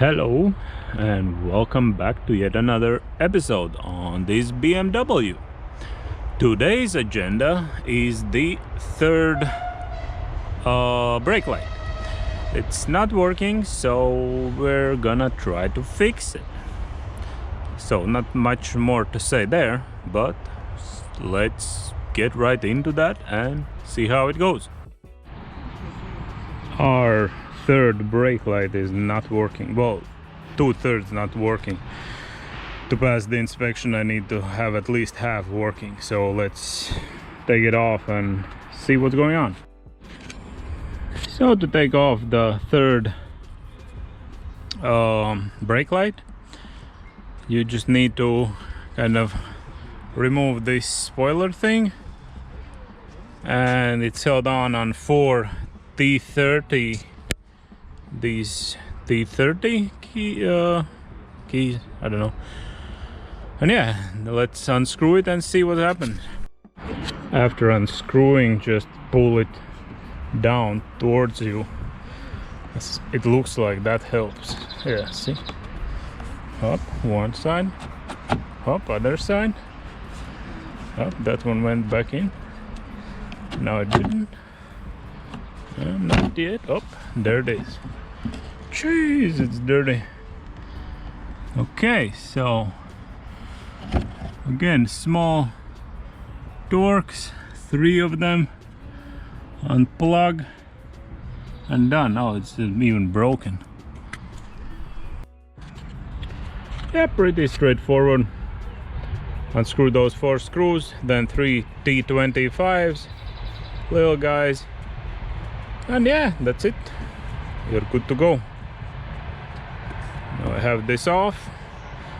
Hello and welcome back to yet another episode on this BMW. Today's agenda is the third brake light. It's not working, so we're gonna try to fix it. So not much more to say there, but let's get right into that and see how it goes. Our third brake light is not working. Well, 2/3 not working. To pass the inspection I need to have at least half working, so let's take it off and see what's going on. So to take off the third brake light, you just need to kind of remove this spoiler thing, and it's held on 4 T30, these T30 keys, I don't know. And yeah, let's unscrew it and see what happens. After unscrewing, just pull it down towards you. It looks like that helps. Yeah, see? Up one side, up other side. Up, that one went back in. No, it didn't. Not yet. Oh, there it is. Jeez, it's dirty. Okay, so again, small torques, 3 of them. Unplug and done. Oh, it's even broken. Yeah, pretty straightforward. Unscrew those 4 screws, then 3 T25s, little guys. And yeah, that's it. You're good to go. Now I have this off.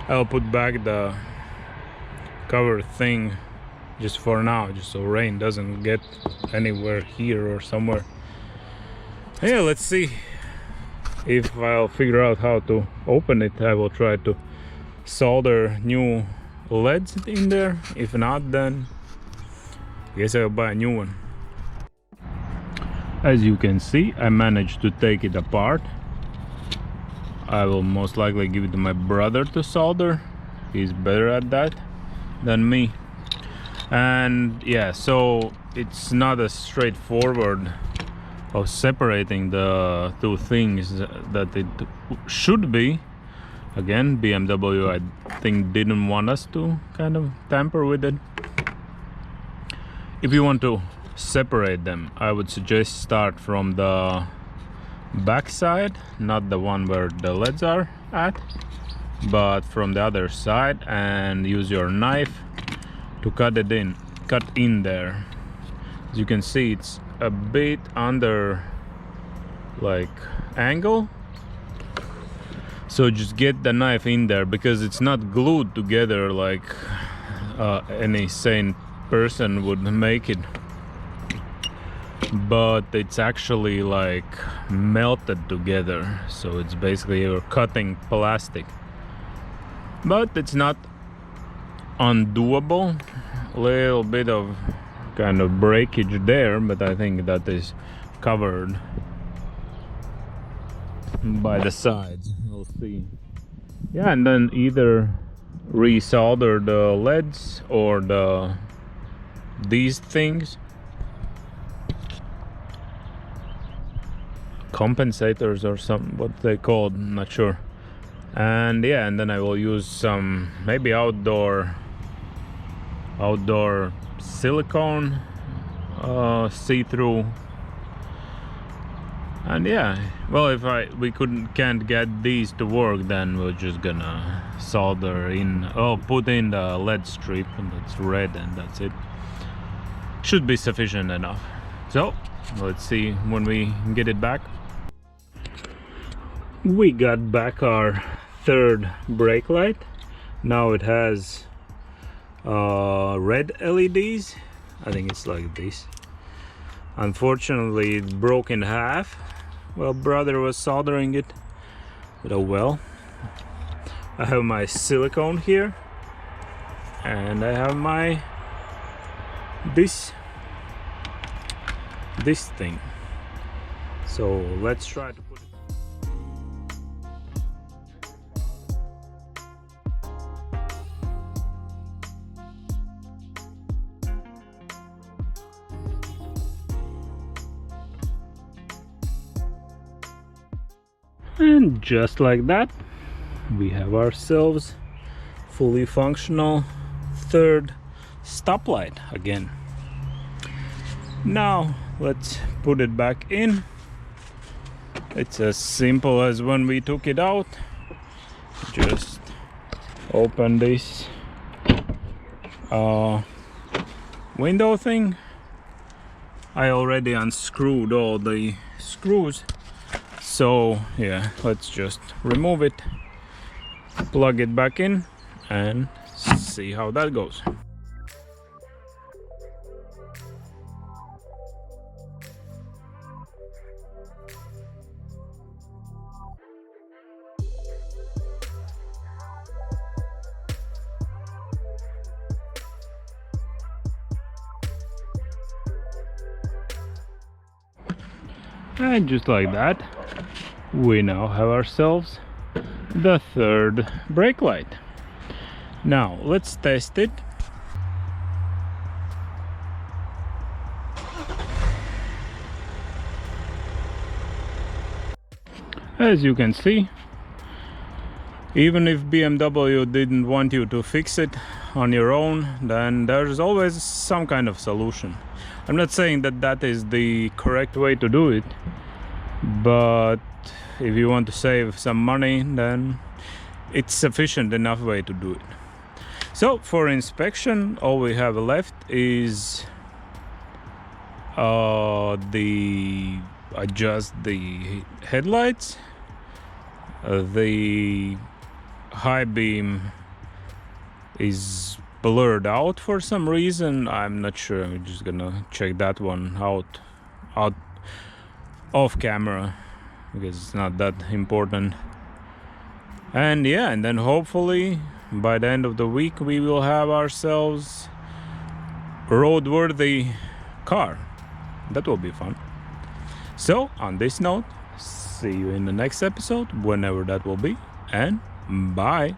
I'll put back the cover thing just for now, just so rain doesn't get anywhere here or somewhere. Yeah, let's see if I'll figure out how to open it. I will try to solder new LEDs in there. If not, then I guess I'll buy a new one. As you can see, I managed to take it apart. I will most likely give it to my brother to solder. He's better at that than me. And yeah, so it's not as straightforward of separating the 2 things that it should be. Again, BMW, I think, didn't want us to kind of tamper with it. If you want to separate them, I would suggest start from the back side, not the one where the LEDs are at, but from the other side, and use your knife to cut in there. As you can see, it's a bit under like angle, so just get the knife in there, because it's not glued together like any sane person would make it, but it's actually like melted together. So it's basically you're cutting plastic, but it's not undoable. A little bit of kind of breakage there, but I think that is covered by the sides. We'll see. Yeah, and then either resolder the LEDs or these things, compensators or something, what they called, I'm not sure. And yeah, and then I will use some maybe outdoor silicone, see-through. And yeah, well, if we can't get these to work, then we're just gonna solder in, put in the LED strip, and that's red, and that's it. Should be sufficient enough. So let's see when we get it back. We got back our third brake light. Now it has red LEDs. I think it's like this. Unfortunately, it broke in half. Well, brother was soldering it, but oh well. I have my silicone here, and I have my this thing. So let's try to put it. And just like that, we have ourselves fully functional third stoplight again. Now let's put it back in. It's as simple as when we took it out. Just open this window thing. I already unscrewed all the screws, so yeah, let's just remove it, plug it back in, and see how that goes. And just like that, we now have ourselves the third brake light. Now let's test it. As you can see, even if BMW didn't want you to fix it on your own, then there's always some kind of solution. I'm not saying that that is the correct way to do it, but if you want to save some money, then it's sufficient enough way to do it. So for inspection, all we have left is adjust the headlights. The high beam is blurred out for some reason. I'm not sure. I'm just gonna check that one out off camera because it's not that important. And yeah, and then hopefully by the end of the week we will have ourselves a roadworthy car. That will be fun. So on this note, see you in the next episode, whenever that will be, and bye.